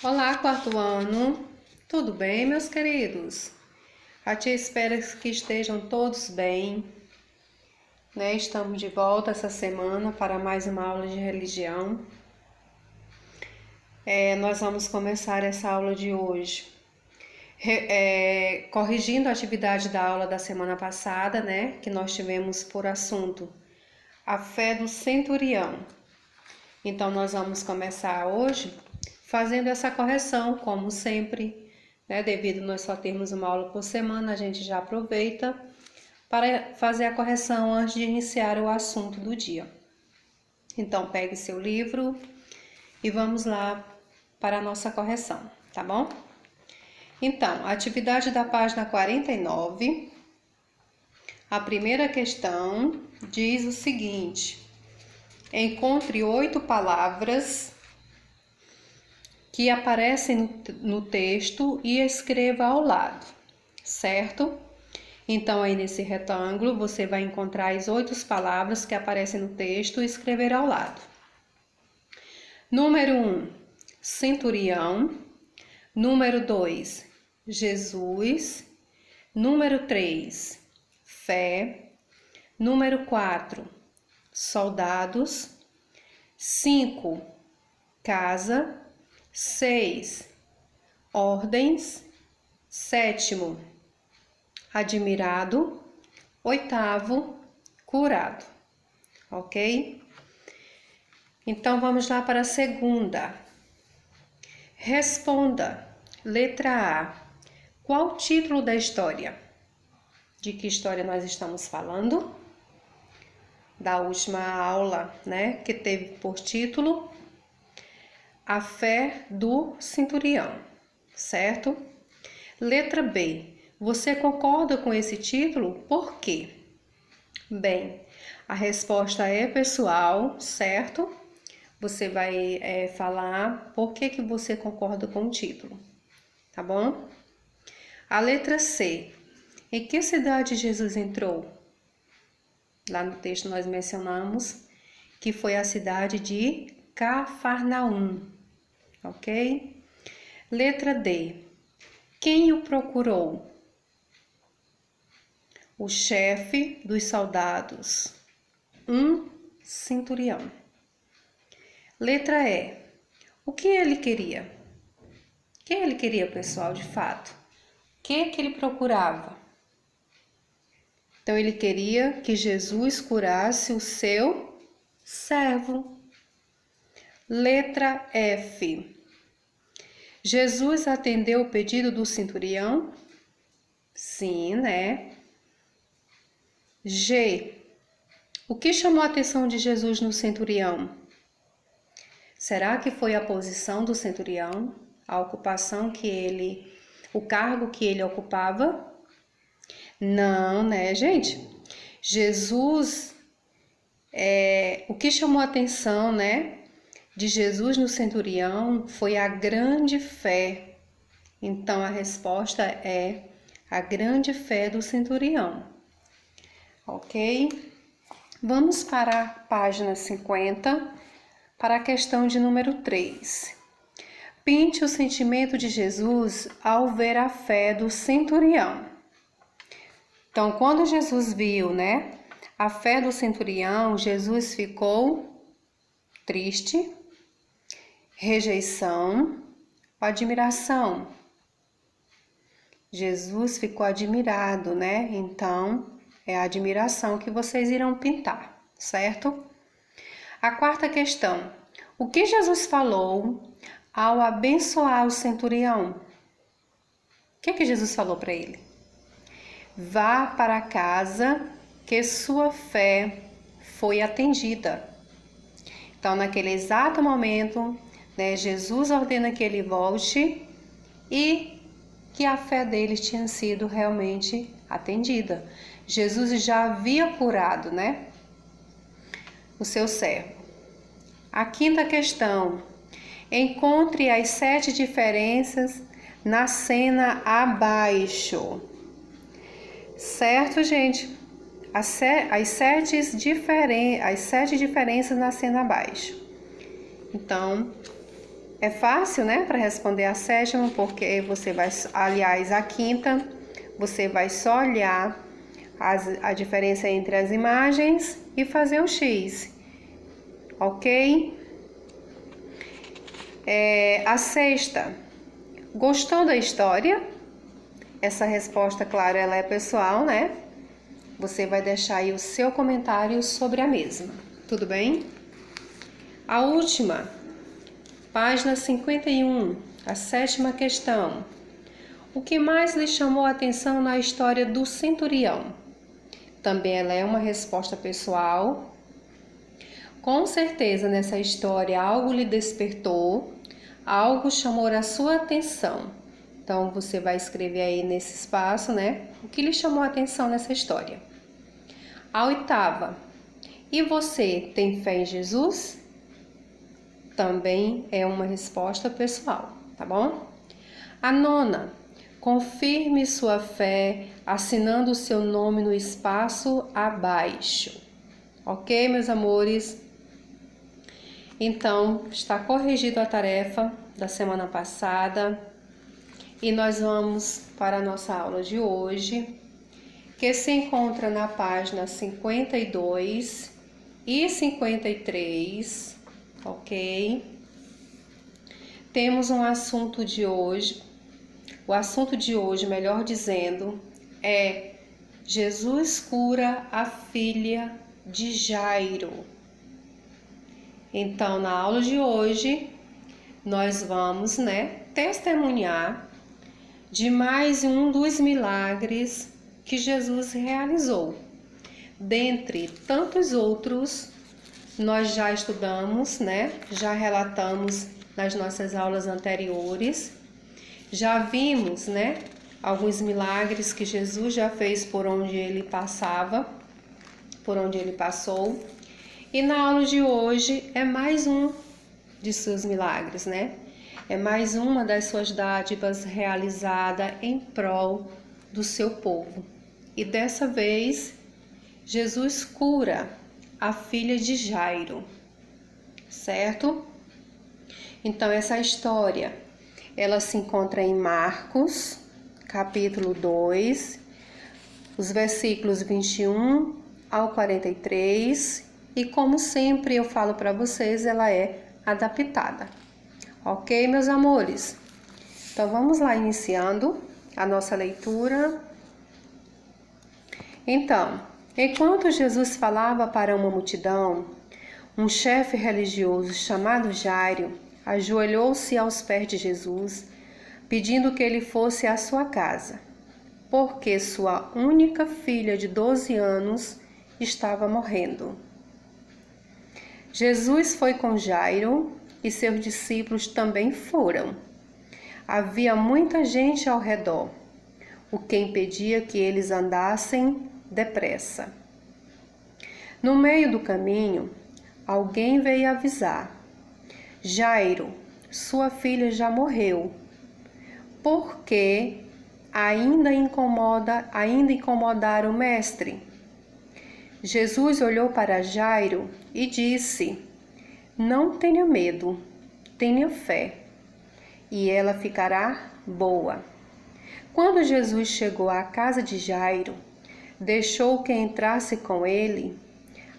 Olá, quarto ano. Tudo bem, meus queridos? A tia espera que estejam todos bem, né? Estamos de volta essa semana para mais uma aula de religião. Nós vamos começar essa aula de hoje corrigindo a atividade da aula da semana passada, né? Que nós tivemos por assunto a fé do centurião. Então, nós vamos começar hoje fazendo essa correção, como sempre, né? Devido nós só termos uma aula por semana, a gente já aproveita para fazer a correção antes de iniciar o assunto do dia. Então, pegue seu livro e vamos lá para a nossa correção, tá bom? Então, a atividade da página 49, a primeira questão diz o seguinte: encontre 8 palavras que aparecem no texto e escreva ao lado, certo? Então, aí nesse retângulo, você vai encontrar as 8 palavras que aparecem no texto e escrever ao lado. Número 1, centurião. Número 2, Jesus. Número 3, fé. Número 4, soldados. 5, casa. 6, ordens. 7, admirado. 8, curado. Ok? Então, vamos lá para a segunda. Responda. Letra A. Qual o título da história? De que história nós estamos falando? Da última aula, né? Que teve por título A Fé do Centurião, certo? Letra B. Você concorda com esse título? Por quê? Bem, a resposta é pessoal, certo? Você vai falar por que você concorda com o título, tá bom? A letra C. Em que cidade Jesus entrou? Lá no texto nós mencionamos que foi a cidade de Cafarnaum, ok? Letra D. Quem o procurou? O chefe dos soldados, um centurião. Letra E. O que ele queria? O que ele queria, pessoal, de fato? O que ele procurava? Então, ele queria que Jesus curasse o seu servo. Letra F. Jesus atendeu o pedido do centurião? Sim, né? G. O que chamou a atenção de Jesus no centurião? Será que foi a posição do centurião, a ocupação o cargo que ele ocupava? Não, né, gente? Jesus, o que chamou a atenção, né, de Jesus no centurião foi a grande fé. Então, a resposta é a grande fé do centurião. Ok? Vamos para a página 50, para a questão de número 3. Pinte o sentimento de Jesus ao ver a fé do centurião. Então, quando Jesus viu, né, a fé do centurião, Jesus ficou triste, rejeição, admiração. Jesus ficou admirado, né? Então, é a admiração que vocês irão pintar, certo? A quarta questão. O que Jesus falou ao abençoar o centurião? O que Jesus falou para ele? Vá para casa, que sua fé foi atendida. Então, naquele exato momento, né, Jesus ordena que ele volte e que a fé dele tinha sido realmente atendida. Jesus já havia curado, né, o seu servo. A quinta questão. Encontre as 7 diferenças na cena abaixo. Certo, gente? As 7 diferenças na cena abaixo. Então, É fácil, né, para responder a sétima, porque você vai, aliás, a quinta, você vai só olhar a diferença entre as imagens e fazer o X, ok? A sexta, gostou da história? Essa resposta, claro, ela é pessoal, né? Você vai deixar aí o seu comentário sobre a mesma, tudo bem? A última, página 51, a sétima questão. O que mais lhe chamou a atenção na história do centurião? Também ela é uma resposta pessoal. Com certeza nessa história algo lhe despertou, algo chamou a sua atenção. Então você vai escrever aí nesse espaço, né? O que lhe chamou a atenção nessa história. A oitava. E você tem fé em Jesus? Também é uma resposta pessoal, tá bom? A nona. Confirme sua fé assinando o seu nome no espaço abaixo. Ok, meus amores? Então, está corrigida a tarefa da semana passada e nós vamos para a nossa aula de hoje, que se encontra na página 52 e 53, ok? Temos um assunto de hoje. O assunto de hoje, melhor dizendo, é Jesus cura a filha de Jairo. Então, na aula de hoje, nós vamos, testemunhar de mais um dos milagres que Jesus realizou. Dentre tantos outros, nós já estudamos, já relatamos nas nossas aulas anteriores. Já vimos, alguns milagres que Jesus já fez por onde ele passava, por onde ele passou. E na aula de hoje é mais um de seus milagres, É mais uma das suas dádivas realizada em prol do seu povo. E dessa vez, Jesus cura a filha de Jairo, certo? Então, essa história ela se encontra em Marcos, capítulo 2, os versículos 21 ao 43, e como sempre eu falo para vocês, ela é adaptada. Ok, meus amores? Então vamos lá iniciando a nossa leitura. Então, enquanto Jesus falava para uma multidão, um chefe religioso chamado Jairo ajoelhou-se aos pés de Jesus, pedindo que ele fosse à sua casa, porque sua única filha de 12 anos estava morrendo. Jesus foi com Jairo e seus discípulos também foram. Havia muita gente ao redor, o que impedia que eles andassem depressa. No meio do caminho, alguém veio avisar: Jairo, sua filha já morreu, porque ainda incomodar o mestre. Jesus olhou para Jairo e disse: não tenha medo, tenha fé, e ela ficará boa. Quando Jesus chegou à casa de Jairo, deixou que entrasse com ele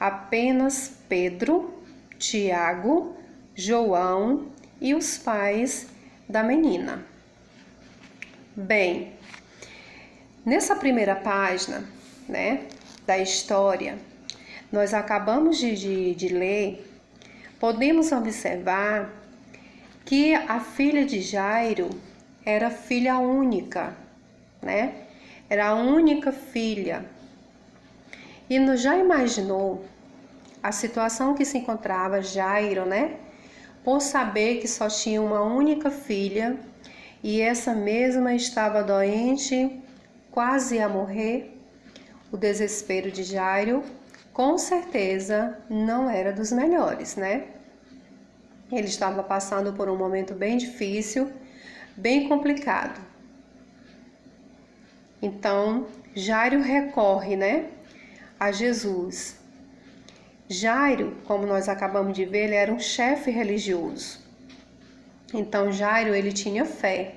apenas Pedro, Tiago, João e os pais da menina. Bem, nessa primeira página, da história, nós acabamos de ler, podemos observar que a filha de Jairo era filha única, Era a única filha. E já imaginou a situação que se encontrava Jairo, Por saber que só tinha uma única filha e essa mesma estava doente, quase a morrer. O desespero de Jairo, com certeza, não era dos melhores, Ele estava passando por um momento bem difícil, bem complicado. Então, Jairo recorre, a Jesus. Jairo, como nós acabamos de ver, ele era um chefe religioso. Então Jairo, ele tinha fé.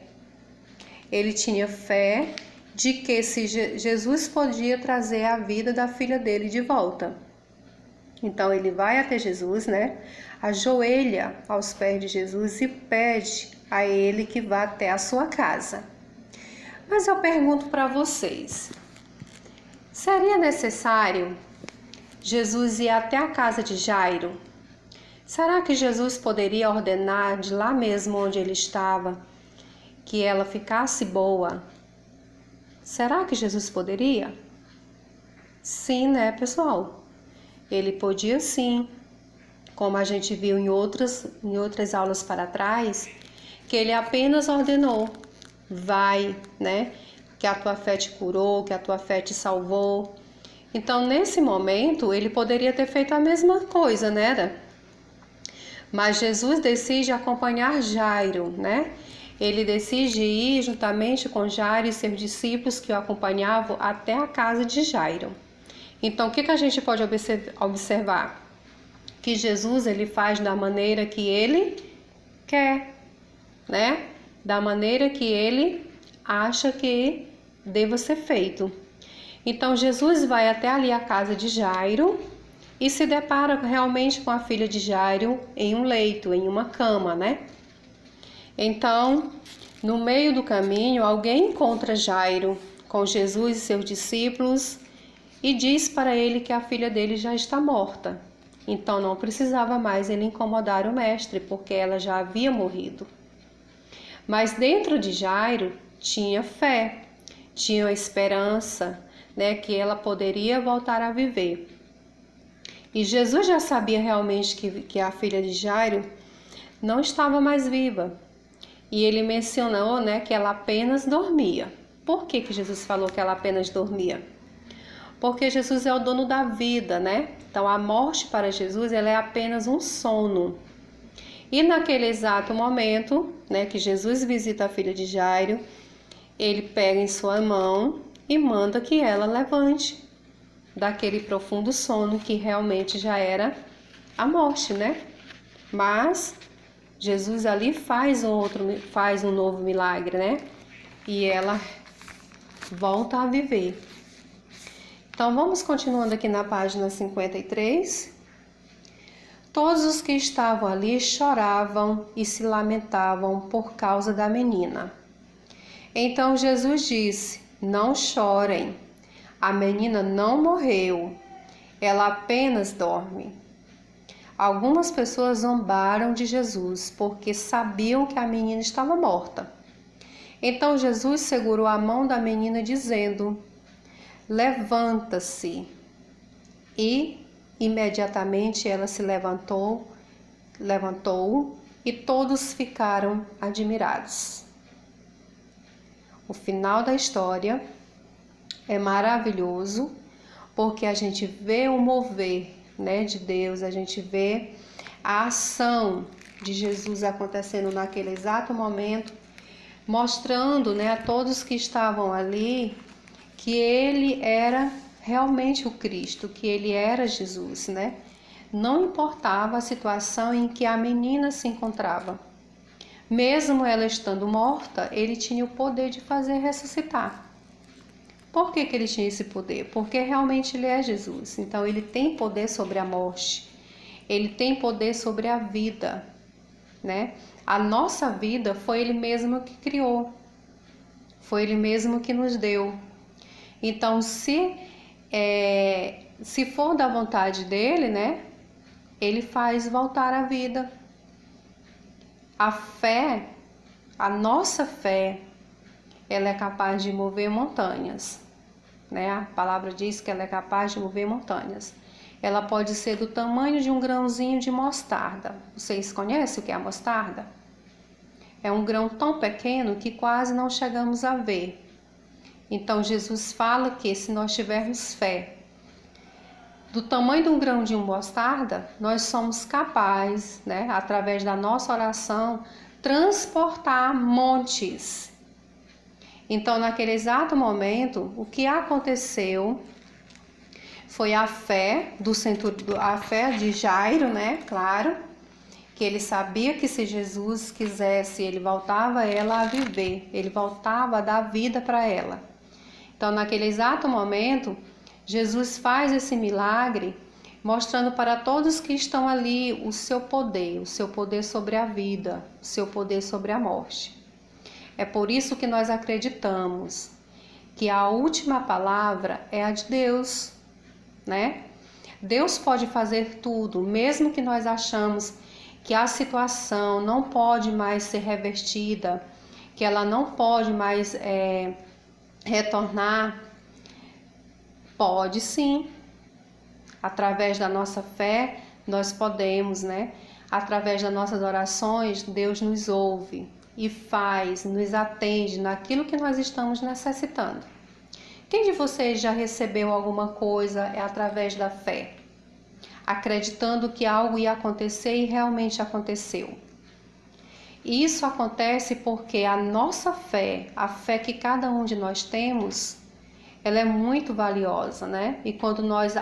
Ele tinha fé de que se Jesus podia trazer a vida da filha dele de volta. Então ele vai até Jesus, né? Ajoelha aos pés de Jesus e pede a ele que vá até a sua casa. Mas eu pergunto para vocês, seria necessário Jesus ir até a casa de Jairo? Será que Jesus poderia ordenar de lá mesmo onde ele estava que ela ficasse boa? Será que Jesus poderia? Sim, né, pessoal? Ele podia sim, como a gente viu em outras aulas para trás, que ele apenas ordenou, vai, né? Que a tua fé te curou, que a tua fé te salvou. Então, nesse momento, ele poderia ter feito a mesma coisa, né? Mas Jesus decide acompanhar Jairo, né? Ele decide ir juntamente com Jairo e seus discípulos que o acompanhavam até a casa de Jairo. Então, o que a gente pode observar? Que Jesus, ele faz da maneira que ele quer, né? Da maneira que ele acha que deva ser feito. Então, Jesus vai até ali a casa de Jairo e se depara realmente com a filha de Jairo em um leito, em uma cama, né? Então, no meio do caminho, alguém encontra Jairo com Jesus e seus discípulos e diz para ele que a filha dele já está morta. Então, não precisava mais ele incomodar o mestre, porque ela já havia morrido. Mas dentro de Jairo tinha fé, tinha esperança, né, que ela poderia voltar a viver. E Jesus já sabia realmente que a filha de Jairo não estava mais viva. E ele mencionou, né, que ela apenas dormia. Por que Jesus falou que ela apenas dormia? Porque Jesus é o dono da vida, né? Então a morte para Jesus, ela é apenas um sono. E naquele exato momento, né, que Jesus visita a filha de Jairo, ele pega em sua mão e manda que ela levante daquele profundo sono que realmente já era a morte, né? Mas Jesus ali faz um novo milagre, né? E ela volta a viver. Então vamos continuando aqui na página 53. Todos os que estavam ali choravam e se lamentavam por causa da menina. Então Jesus disse: não chorem, a menina não morreu, ela apenas dorme. Algumas pessoas zombaram de Jesus porque sabiam que a menina estava morta. Então Jesus segurou a mão da menina dizendo: levanta-se. E imediatamente ela se levantou e todos ficaram admirados. O final da história é maravilhoso porque a gente vê o mover, né, de Deus, a gente vê a ação de Jesus acontecendo naquele exato momento, mostrando, né, a todos que estavam ali que ele era realmente o Cristo, que ele era Jesus, né? Não importava a situação em que a menina se encontrava. Mesmo ela estando morta, ele tinha o poder de fazer ressuscitar. Por que ele tinha esse poder? Porque realmente ele é Jesus. Então ele tem poder sobre a morte. Ele tem poder sobre a vida, né? A nossa vida foi ele mesmo que criou. Foi ele mesmo que nos deu. Então, se for da vontade dele, né, ele faz voltar a vida. A fé, a nossa fé, ela é capaz de mover montanhas, né? A palavra diz que ela é capaz de mover montanhas. Ela pode ser do tamanho de um grãozinho de mostarda. Vocês conhecem o que é a mostarda? É um grão tão pequeno que quase não chegamos a ver. Então Jesus fala que se nós tivermos fé do tamanho de um grão de mostarda, nós somos capazes, né, através da nossa oração, transportar montes. Então, naquele exato momento, o que aconteceu foi a fé a fé de Jairo, né, claro, que ele sabia que se Jesus quisesse, ele voltava ela a viver, ele voltava a dar vida para ela. Então, naquele exato momento, Jesus faz esse milagre, mostrando para todos que estão ali o seu poder sobre a vida, o seu poder sobre a morte. É por isso que nós acreditamos que a última palavra é a de Deus, né? Deus pode fazer tudo, mesmo que nós achamos que a situação não pode mais ser revertida, que ela não pode mais retornar. Pode sim. Através da nossa fé, nós podemos, né? Através das nossas orações, Deus nos ouve e nos atende naquilo que nós estamos necessitando. Quem de vocês já recebeu alguma coisa através da fé? Acreditando que algo ia acontecer e realmente aconteceu. E isso acontece porque a nossa fé, a fé que cada um de nós temos, ela é muito valiosa, né? E quando nós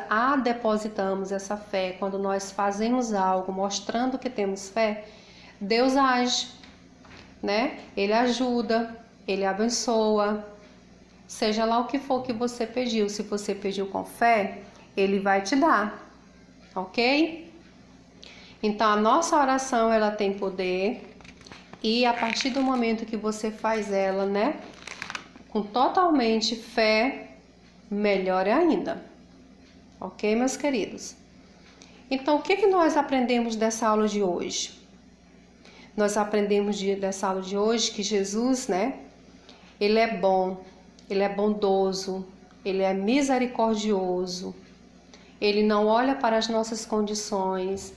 depositamos essa fé, quando nós fazemos algo mostrando que temos fé, Deus age, né? Ele ajuda, ele abençoa. Seja lá o que for que você pediu, se você pediu com fé, ele vai te dar, ok? Então a nossa oração, ela tem poder, e a partir do momento que você faz ela, né, com totalmente fé, melhor ainda, ok, meus queridos? Então, o que nós aprendemos dessa aula de hoje? Nós aprendemos dessa aula de hoje que Jesus, né, ele é bom, ele é bondoso, ele é misericordioso, ele não olha para as nossas condições,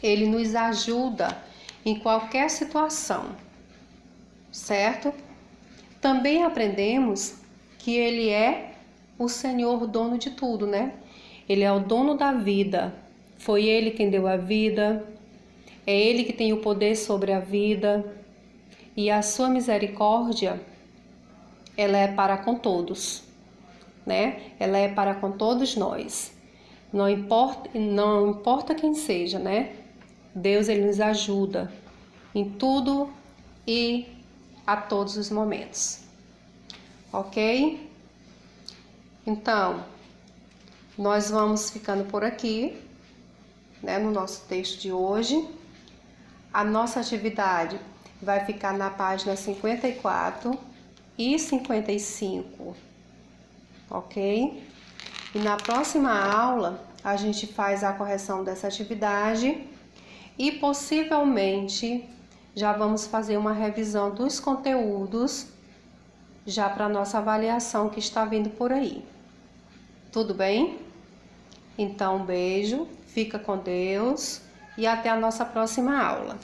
ele nos ajuda em qualquer situação, certo? Também aprendemos que ele é o Senhor, dono de tudo, né? Ele é o dono da vida, foi ele quem deu a vida, é ele que tem o poder sobre a vida, e a sua misericórdia, ela é para com todos, né? Ela é para com todos nós. Não importa quem seja, né? Deus, ele nos ajuda em tudo e a todos os momentos. Ok? Então, nós vamos ficando por aqui, né, no nosso texto de hoje. A nossa atividade vai ficar na página 54 e 55, ok? E na próxima aula, a gente faz a correção dessa atividade e possivelmente já vamos fazer uma revisão dos conteúdos já para nossa avaliação que está vindo por aí. Tudo bem? Então, um beijo, fica com Deus e até a nossa próxima aula.